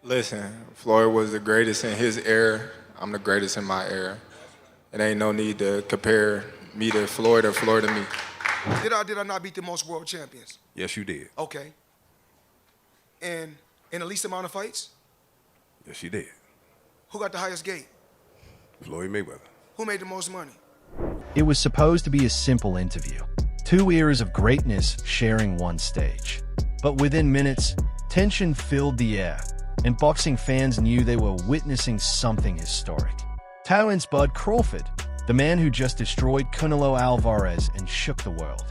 Listen, Floyd was the greatest in his era. I'm the greatest in my era. It ain't no need to compare me to Floyd or Floyd to me. Did I not beat the most world champions? Yes, you did. Okay. And in the least amount of fights? Yes, you did. Who got the highest gate? Floyd Mayweather. Who made the most money? It was supposed to be a simple interview. Two eras of greatness sharing one stage. But within minutes, tension filled the air, and boxing fans knew they were witnessing something historic. Terence Crawford, the man who just destroyed Canelo Alvarez and shook the world.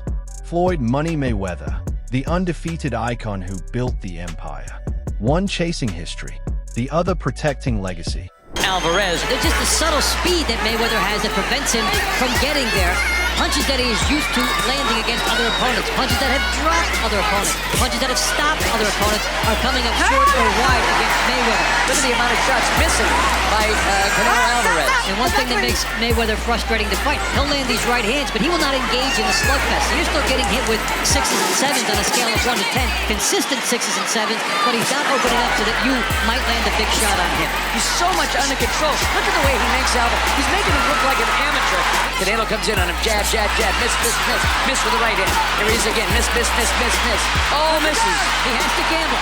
Floyd Money Mayweather, the undefeated icon who built the empire. One chasing history, the other protecting legacy. Alvarez. There's just the subtle speed that Mayweather has that prevents him from getting there. Punches that he is used to landing against other opponents. Punches that have dropped other opponents. Punches that have stopped other opponents are coming up short or wide against Mayweather. Look at the amount of shots missing by Canelo Alvarez. And one thing that makes Mayweather frustrating to fight, he'll land these right hands, but he will not engage in the slugfest. So you're still getting hit with 6s and 7s on a scale of 1 to 10. Consistent 6s and 7s, but he's not opening up so that you might land a big shot on him. He's so much under control. Look at the way he makes Alvarez. He's making him look like an amateur. Canelo comes in on him, jab, jab, jab, miss, miss, miss, miss with the right hand. Here he is again, miss, miss, miss, miss, miss. Oh, misses. He has to gamble.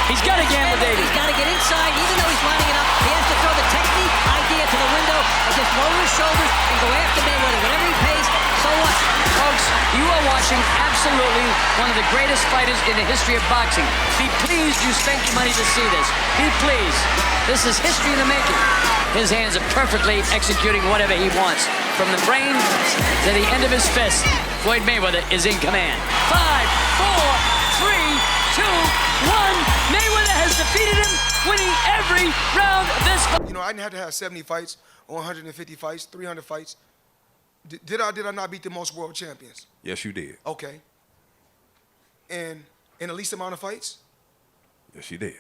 He's got to gamble, Davey. He's got to get inside, even though he's lining it up. He has to throw the technique idea to the window and just lower his shoulders and go after Mayweather. Whatever he pays, so what? Folks, you are watching absolutely one of the greatest fighters in the history of boxing. Be pleased you spent your money to see this. Be pleased. This is history in the making. His hands are perfectly executing whatever he wants. From the brain to the end of his fist, Floyd Mayweather is in command. 5, 4, 3, 2, 1. Mayweather has defeated him, winning every round of this fight. You know, I didn't have to have 70 fights or 150 fights, 300 fights. Did I not beat the most world champions? Yes, you did. Okay. And in the least amount of fights? Yes, you did.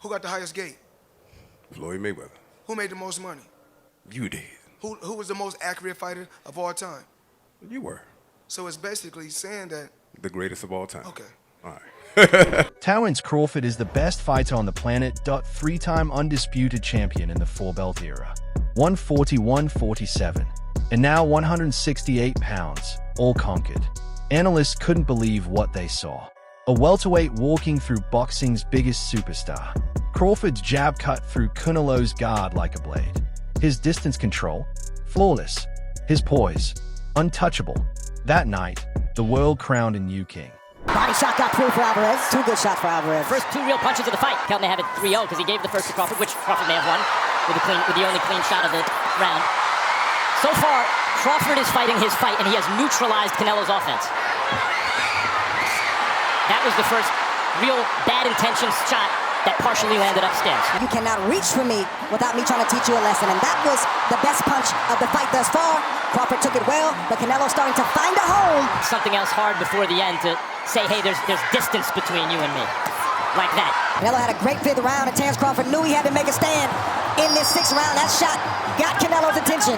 Who got the highest gate? Floyd Mayweather. Who made the most money? You did. Who was the most accurate fighter of all time? You were. So it's basically saying that... The greatest of all time. Okay. All right. Terence Crawford is the best fighter on the planet. 3-time undisputed champion in the four-belt era. 140, 147, and now 168 pounds, all conquered. Analysts couldn't believe what they saw. A welterweight walking through boxing's biggest superstar. Crawford's jab cut through Canelo's guard like a blade. His distance control, flawless. His poise, untouchable. That night, the world crowned a new king. Body shot got through for Alvarez. 2 good shots for Alvarez. First 2 real punches of the fight. Cal may have it 3-0 because he gave the first to Crawford, which Crawford may have won with the only clean shot of the round. So far, Crawford is fighting his fight, and he has neutralized Canelo's offense. That was the first real bad intention shot that partially landed upstairs. You cannot reach for me without me trying to teach you a lesson, and that was the best punch of the fight thus far. Crawford took it well, but Canelo's starting to find a home. Something else hard before the end to say, hey, there's distance between you and me. Like that. Canelo had a great 5th round, and Terence Crawford knew he had to make a stand in this 6th round. That shot got Canelo's attention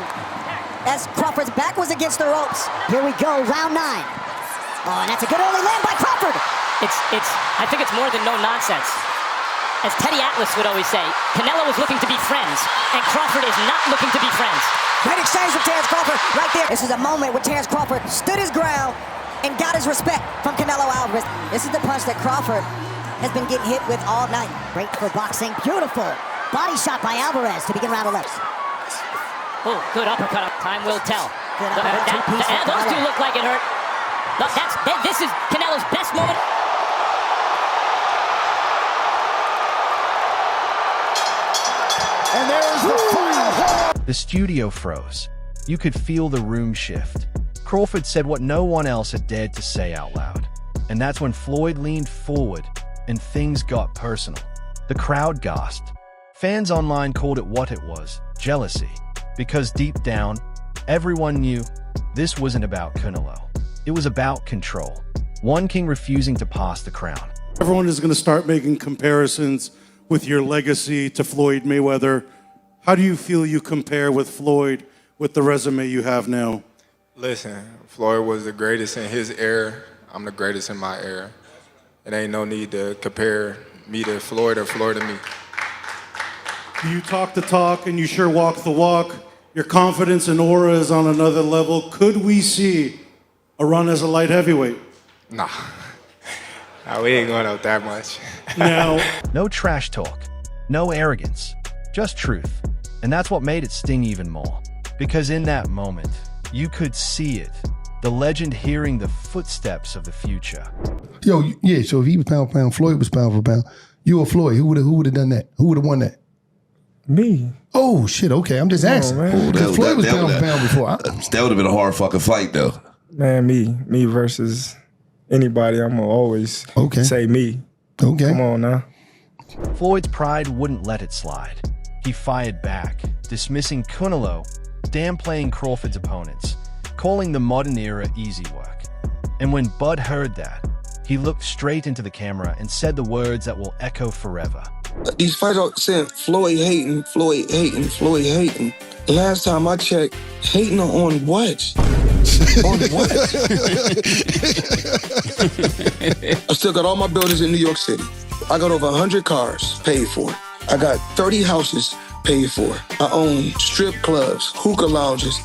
as Crawford's back was against the ropes. Here we go, round 9. Oh, and that's a good early land by Crawford. I think it's more than no nonsense. As Teddy Atlas would always say, Canelo is looking to be friends, and Crawford is not looking to be friends. Great exchange from Terence Crawford right there. This is a moment where Terence Crawford stood his ground and got his respect from Canelo Alvarez. This is the punch that Crawford has been getting hit with all night. Great for boxing. Beautiful body shot by Alvarez to begin round 11. Oh, good uppercut. Time will tell. Good uppercut. Those 2 look like it hurt. This is Canelo's best moment. And there's the final. The studio froze. You could feel the room shift. Crawford said what no one else had dared to say out loud. And that's when Floyd leaned forward and things got personal. The crowd gasped. Fans online called it what it was, jealousy. Because deep down, everyone knew this wasn't about Canelo. It was about control. One king refusing to pass the crown. Everyone is going to start making comparisons with your legacy to Floyd Mayweather. How do you feel you compare with Floyd with the resume you have now? Listen, Floyd was the greatest in his era. I'm the greatest in my era. It ain't no need to compare me to Floyd or Floyd to me. You talk the talk and you sure walk the walk. Your confidence and aura is on another level. Could we see a run as a light heavyweight? Nah. Nah, we ain't going up that much. Now, No trash talk, no arrogance, just truth. And that's what made it sting even more. Because in that moment, you could see it. The legend hearing the footsteps of the future. Yo, yeah, so if he was pound for pound, Floyd was pound for pound. You or Floyd, who would have done that? Who would have won that? Me. Oh, shit, okay, I'm just asking. man. Because Floyd was pound for pound before. That would have been a hard fucking fight, though. Man, me versus anybody, I'm going to always say me. Okay. Come on now. Floyd's pride wouldn't let it slide. He fired back, dismissing Canelo, downplaying Crawford's opponents, calling the modern era easy work. And when Bud heard that, he looked straight into the camera and said the words that will echo forever. These fighters are saying Floyd hating, Floyd hating, Floyd hating. Last time I checked, hating on what? On what? I still got all my buildings in New York City. I got over 100 cars paid for. I got 30 houses paid for. I own strip clubs, hookah lounges.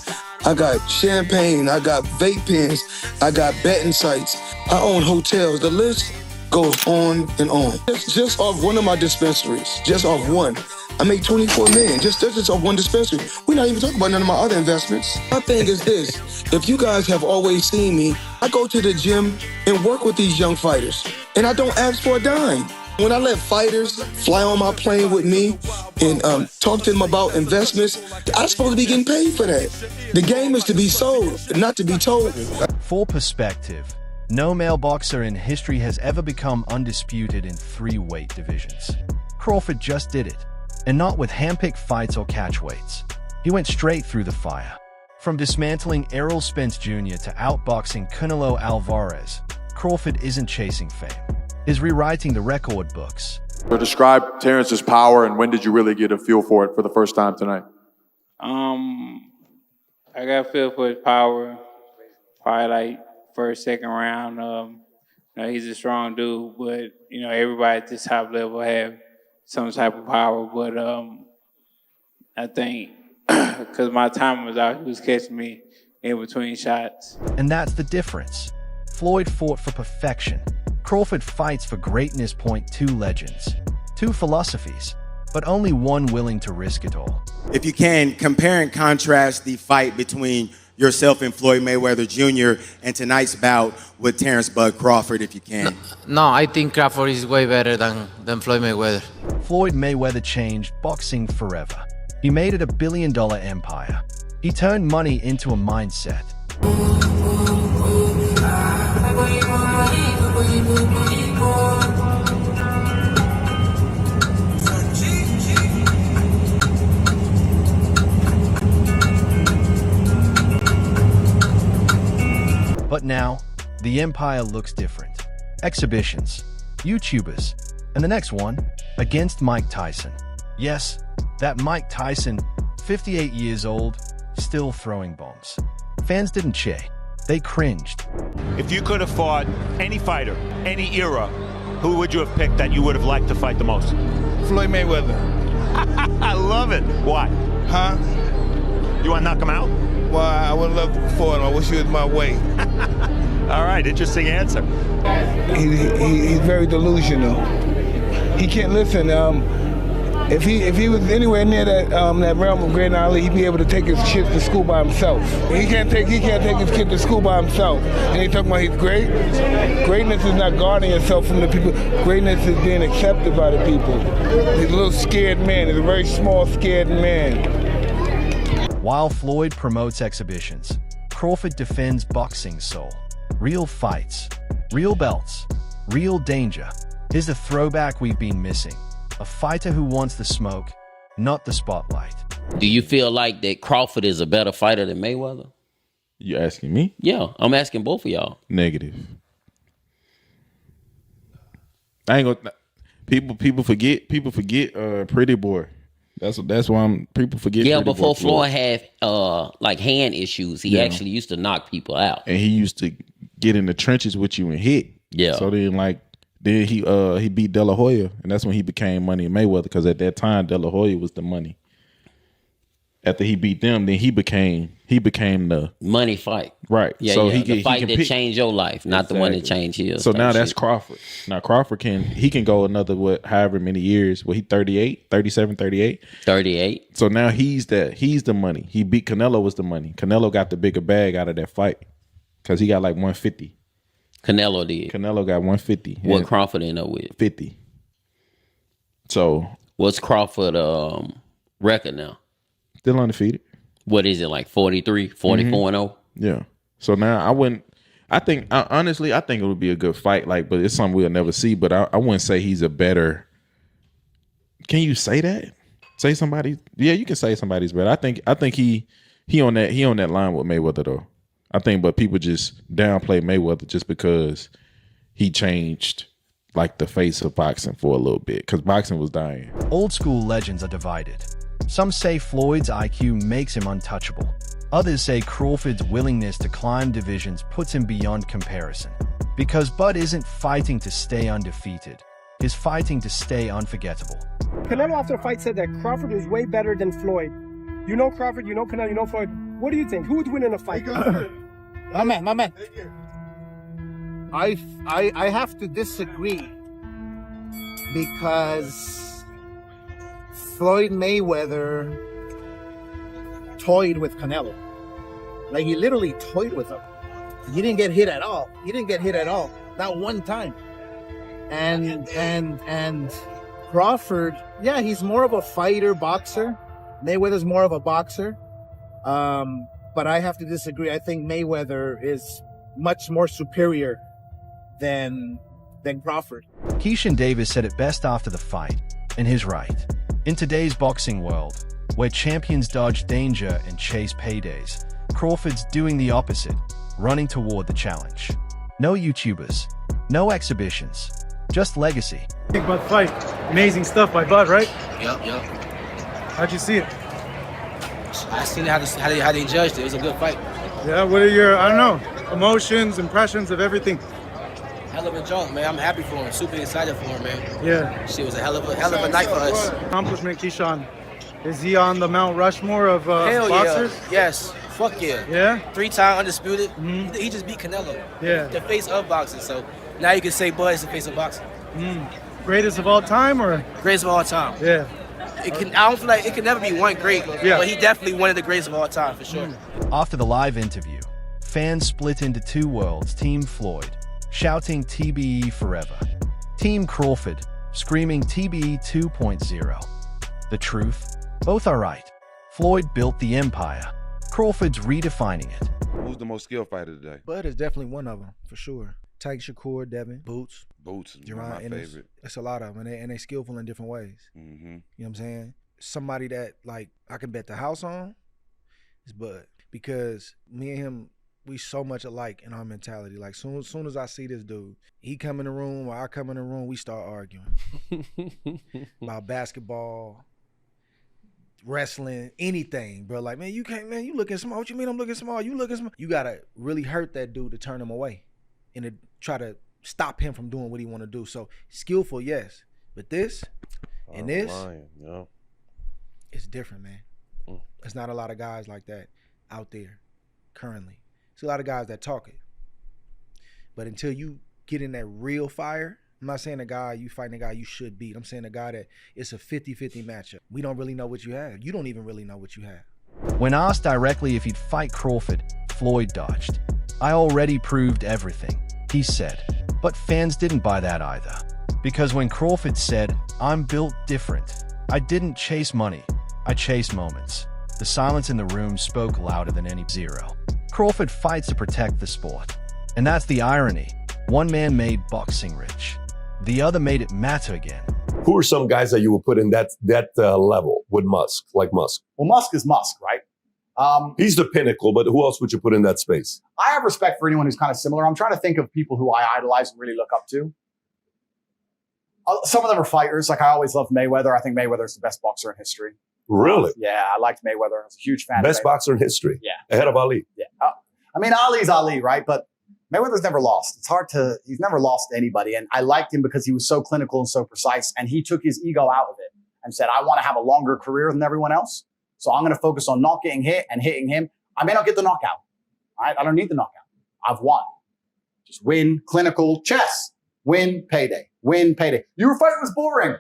I got champagne, I got vape pens, I got betting sites. I own hotels. The list goes on and on. Just off one of my dispensaries, just off one, I make $24 million. Just off one dispensary. We're not even talking about none of my other investments. My thing is this, if you guys have always seen me, I go to the gym and work with these young fighters, and I don't ask for a dime. When I let fighters fly on my plane with me and talk to them about investments, I'm supposed to be getting paid for that. The game is to be sold, not to be told. For perspective, no male boxer in history has ever become undisputed in 3 weight divisions. Crawford just did it, and not with handpicked fights or catchweights. He went straight through the fire. From dismantling Errol Spence Jr. to outboxing Canelo Alvarez, Crawford isn't chasing fame. He's rewriting the record books. So describe Terence's power, and when did you really get a feel for it for the first time tonight? I got a feel for his power, probably like first, second round. You know, he's a strong dude, but you know everybody at this top level have some type of power. But I think because my time was out, he was catching me in between shots. And that's the difference. Floyd fought for perfection. Crawford fights for greatness. Two legends, 2 philosophies, but only one willing to risk it all. If you can, compare and contrast the fight between yourself and Floyd Mayweather Jr. and tonight's bout with Terence "Bud" Crawford, if you can. No, I think Crawford is way better than Floyd Mayweather. Floyd Mayweather changed boxing forever. He made it a billion-dollar empire. He turned money into a mindset. But now, the empire looks different. Exhibitions, YouTubers, and the next one, against Mike Tyson. Yes, that Mike Tyson, 58 years old, still throwing bombs. Fans didn't cheer. They cringed. If you could have fought any fighter, any era, who would you have picked that you would have liked to fight the most? Floyd Mayweather. I love it. Why? Huh? You want to knock him out? Well, I would love to fight him. I wish he was my weight. All right, interesting answer. He's very delusional. He can't listen. If he was anywhere near that realm of Great Ali, he'd be able to take his kids to school by himself. He can't take his kid to school by himself. And he talking about he's great. Greatness is not guarding yourself from the people. Greatness is being accepted by the people. He's a little scared man. He's a very small, scared man. While Floyd promotes exhibitions, Crawford defends boxing's soul. Real fights, real belts, real danger. Here's a throwback we've been missing. A fighter who wants the smoke, not the spotlight. Do you feel like that Crawford is a better fighter than Mayweather? You asking me? Yeah, I'm asking both of y'all. Negative. I ain't gonna. People forget. Pretty Boy. That's why people forget. Yeah, Pretty before Boy Floyd had like hand issues, he actually used to knock people out. And he used to get in the trenches with you and hit. Yeah. So then, like, Then he beat De La Hoya, and that's when he became Money Mayweather. Because at that time, De La Hoya was the money. After he beat them, then he became the money fight. Right. Yeah, so yeah. the The fight that changed your life, not the one that changed his. So now that's shit. Crawford. Now Crawford can go another however many years. Well, he 38, 37, 38. 38. So now he's the money. He beat Canelo was the money. Canelo got the bigger bag out of that fight because he got like 150. Canelo did. Canelo got 150. What Crawford ended up with? 50. So what's Crawford record now? Still undefeated. What is it, like 43, 44 and 0? Yeah. So now honestly, I think it would be a good fight, but it's something we'll never see. But I wouldn't say he's a better. Can you say that? Say somebody? Yeah, you can say somebody's better. I think he on that line with Mayweather though. I think, but people just downplay Mayweather just because he changed like the face of boxing for a little bit because boxing was dying. Old school legends are divided. Some say Floyd's IQ makes him untouchable. Others say Crawford's willingness to climb divisions puts him beyond comparison. Because Bud isn't fighting to stay undefeated. He's fighting to stay unforgettable. Canelo after the fight said that Crawford is way better than Floyd. You know Crawford, you know Canelo, you know Floyd. What do you think? Who would win in a fight? My man. I have to disagree because Floyd Mayweather toyed with Canelo. Like, he literally toyed with him. He didn't get hit at all. Not one time. And Crawford, yeah, he's more of a fighter, boxer. Mayweather's more of a boxer. But I have to disagree. I think Mayweather is much more superior than Crawford. Keishan Davis said it best after the fight, and he's right. In today's boxing world, where champions dodge danger and chase paydays, Crawford's doing the opposite, running toward the challenge. No YouTubers, no exhibitions, just legacy. Big Bud fight. Amazing stuff by Bud, right? Yep. How'd you see it? I seen how they judged it. It was a good fight. Yeah, what are your, emotions, impressions of everything? Hell of a joke, man. I'm happy for him. Super excited for him, man. Yeah. Shit was a hell of a night for us. Accomplishment, Keyshawn. Is he on the Mount Rushmore of Hell boxers? Yeah. Yes. Fuck yeah. Yeah? 3-time undisputed. Mm-hmm. He just beat Canelo. Yeah. The face of boxing. So now you can say Bud is the face of boxing. Greatest of all time, or? Greatest of all time. Yeah. I don't feel like it can never be one great, but he definitely one of the greatest of all time for sure. After the live interview, fans split into two worlds. Team Floyd, shouting TBE forever. Team Crawford, screaming TBE 2.0. The truth? Both are right. Floyd built the empire. Crawford's redefining it. Who's the most skilled fighter today? Bud is definitely one of them, for sure. Tyke Shakur, Devin, Boots is Jerron my Ennis. favorite. It's a lot of them, and they skillful in different ways. Mm-hmm. You know what I'm saying? Somebody that, like, I can bet the house on is Bud. Because me and him, we so much alike in our mentality. Like, soon as I see this dude, he come in the room or I come in the room, we start arguing. About basketball, wrestling, anything, bro. Like, man, you can't, man, you looking small. What you mean I'm looking small? You looking small. You gotta really hurt that dude to turn him away and to try to stop him from doing what he want to do. So skillful, yes, but this and this, yeah. It's different, man. There's not a lot of guys like that out there currently. There's a lot of guys that talk it, but until you get in that real fire, I'm not saying a guy you fighting a guy you should beat. I'm saying a guy that it's a 50-50 matchup. We don't really know what you have. You don't even really know what you have. When asked directly if he'd fight Crawford, Floyd dodged. I already proved everything, he said. But fans didn't buy that either. Because when Crawford said, I'm built different, I didn't chase money, I chased moments. The silence in the room spoke louder than any zero. Crawford fights to protect the sport. And that's the irony. One man made boxing rich. The other made it matter again. Who are some guys that you would put in that level with Musk, like Musk? Well, Musk is Musk, right? He's the pinnacle, but who else would you put in that space? I have respect for anyone who's kind of similar. I'm trying to think of people who I idolize and really look up to. Some of them are fighters. Like, I always loved Mayweather. I think Mayweather is the best boxer in history. Really? Yeah, I liked Mayweather. I was a huge fan. Best of boxer in history. Yeah. Ahead of Ali. Yeah. I mean, Ali's Ali, right? But Mayweather's never lost. He's never lost to anybody. And I liked him because he was so clinical and so precise. And he took his ego out of it and said, I want to have a longer career than everyone else. So I'm going to focus on not getting hit and hitting him. I may not get the knockout. I don't need the knockout. I've won. Just win, clinical, chess. Win, payday. Win, payday. Your fight was boring.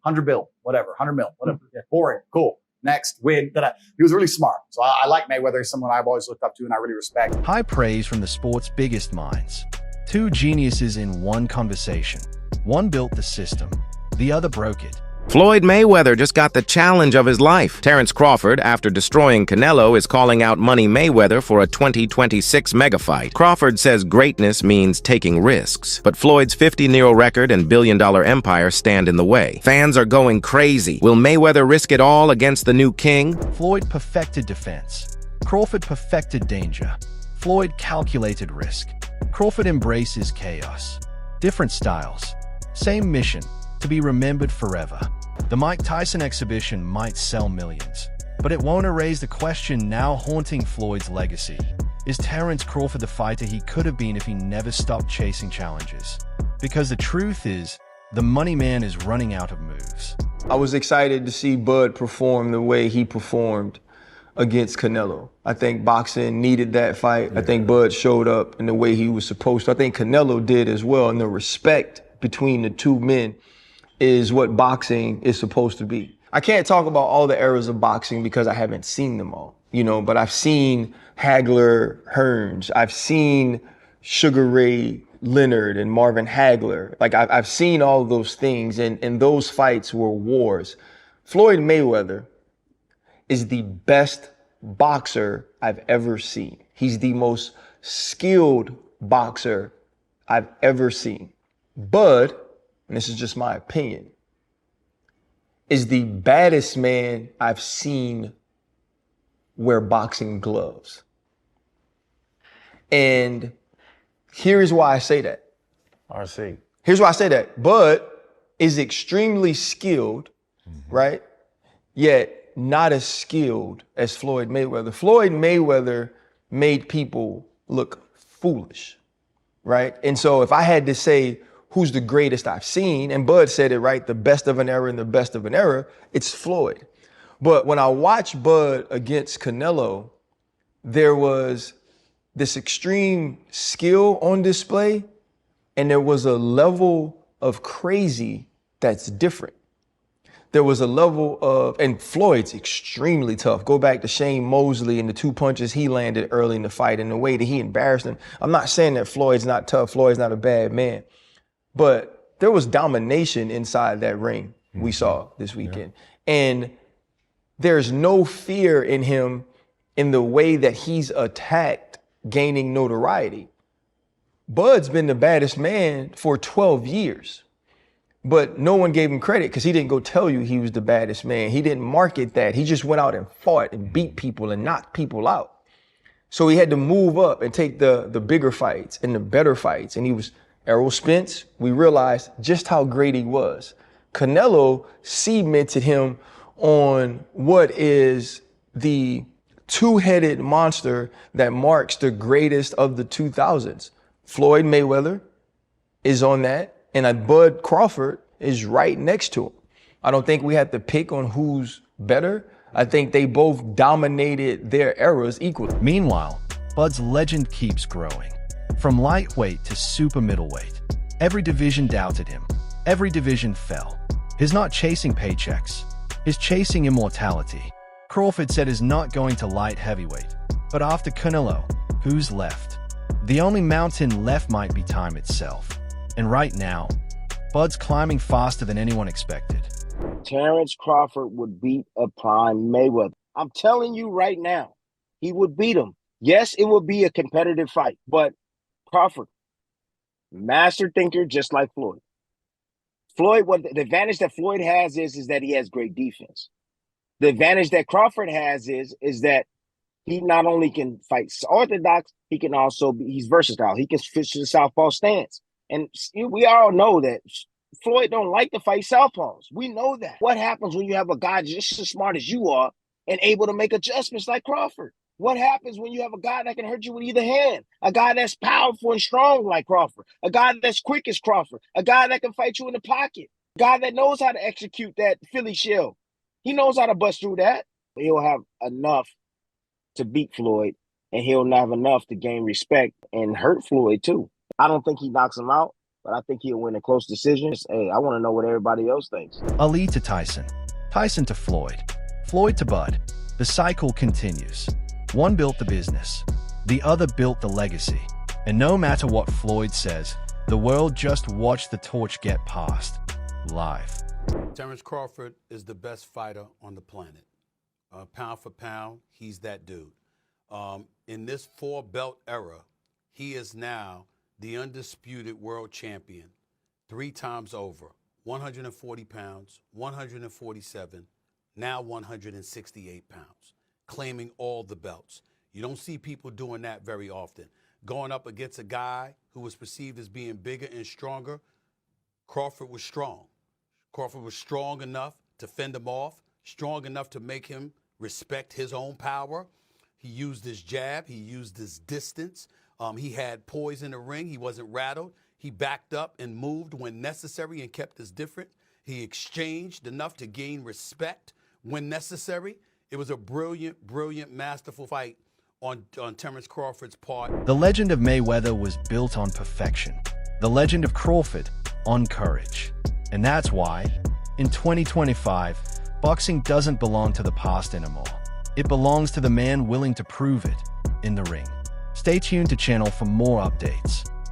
100 bill, whatever. 100 mil, whatever. Yeah, boring. Cool. Next, win. He was really smart. So I like Mayweather. He's someone I've always looked up to and I really respect. High praise from the sport's biggest minds. Two geniuses in one conversation. One built the system, the other broke it. Floyd Mayweather just got the challenge of his life. Terence Crawford, after destroying Canelo, is calling out Money Mayweather for a 2026 mega fight. Crawford says greatness means taking risks, but Floyd's 50-0 record and billion-dollar empire stand in the way. Fans are going crazy. Will Mayweather risk it all against the new king? Floyd perfected defense. Crawford perfected danger. Floyd calculated risk. Crawford embraces chaos. Different styles. Same mission. To be remembered forever. The Mike Tyson exhibition might sell millions, but it won't erase the question now haunting Floyd's legacy. Is Terence Crawford the fighter he could have been if he never stopped chasing challenges? Because the truth is, the money man is running out of moves. I was excited to see Bud perform the way he performed against Canelo. I think boxing needed that fight. I think Bud showed up in the way he was supposed to. I think Canelo did as well, and the respect between the two men is what boxing is supposed to be. I can't talk about all the eras of boxing because I haven't seen them all, but I've seen Hagler Hearns. I've seen Sugar Ray Leonard and Marvin Hagler. Like I've seen all those things and those fights were wars. Floyd Mayweather is the best boxer I've ever seen. He's the most skilled boxer I've ever seen. Bud, and this is just my opinion, is the baddest man I've seen wear boxing gloves. And here's why I say that. RC. Here's why I say that. Bud is extremely skilled, right? Yet not as skilled as Floyd Mayweather. Floyd Mayweather made people look foolish, right? And so if I had to say, who's the greatest I've seen, and Bud said it right, the best of an era and the best of an era, it's Floyd. But when I watched Bud against Canelo, there was this extreme skill on display, and there was a level of crazy that's different. There was a level of, and Floyd's extremely tough. Go back to Shane Mosley and the 2 punches he landed early in the fight and the way that he embarrassed him. I'm not saying that Floyd's not tough, Floyd's not a bad man. But there was domination inside that ring we saw this weekend. Yeah. And there's no fear in him in the way that he's attacked gaining notoriety. Bud's been the baddest man for 12 years, but no one gave him credit because he didn't go tell you he was the baddest man. He didn't market that. He just went out and fought and beat people and knocked people out. So he had to move up and take the bigger fights and the better fights. And he was Errol Spence, we realized just how great he was. Canelo cemented him on what is the two-headed monster that marks the greatest of the 2000s. Floyd Mayweather is on that, and Bud Crawford is right next to him. I don't think we have to pick on who's better. I think they both dominated their eras equally. Meanwhile, Bud's legend keeps growing. From lightweight to super middleweight, every division doubted him. Every division fell. He's not chasing paychecks. He's chasing immortality. Crawford said he's not going to light heavyweight. But after Canelo, who's left? The only mountain left might be time itself. And right now, Bud's climbing faster than anyone expected. Terence Crawford would beat a prime Mayweather. I'm telling you right now, he would beat him. Yes, it would be a competitive fight, but Crawford, master thinker, just like Floyd. Floyd, what the advantage that Floyd has is that he has great defense. The advantage that Crawford has is that he not only can fight orthodox, he can also he's versatile. He can switch to the southpaw stance. And we all know that Floyd don't like to fight southpaws. We know that. What happens when you have a guy just as smart as you are and able to make adjustments like Crawford? What happens when you have a guy that can hurt you with either hand? A guy that's powerful and strong like Crawford. A guy that's quick as Crawford. A guy that can fight you in the pocket. A guy that knows how to execute that Philly shell. He knows how to bust through that. He'll have enough to beat Floyd, and he'll not have enough to gain respect and hurt Floyd too. I don't think he knocks him out, but I think he'll win a close decision. Hey, I want to know what everybody else thinks. Ali to Tyson. Tyson to Floyd. Floyd to Bud. The cycle continues. One built the business. The other built the legacy. And no matter what Floyd says, the world just watched the torch get passed. Live. Terence Crawford is the best fighter on the planet. Pound for pound, he's that dude. In this 4-belt era, he is now the undisputed world champion 3 times over. 140 pounds, 147, now 168 pounds, claiming all the belts. You don't see people doing that very often. Going up against a guy who was perceived as being bigger and stronger, Crawford was strong. Crawford was strong enough to fend him off, strong enough to make him respect his own power. He used his jab. He used his distance. He had poise in the ring. He wasn't rattled. He backed up and moved when necessary and kept us different. He exchanged enough to gain respect when necessary. It was a brilliant, brilliant, masterful fight on Terence Crawford's part. The legend of Mayweather was built on perfection. The legend of Crawford on courage. And that's why, in 2025, boxing doesn't belong to the past anymore. It belongs to the man willing to prove it in the ring. Stay tuned to channel for more updates.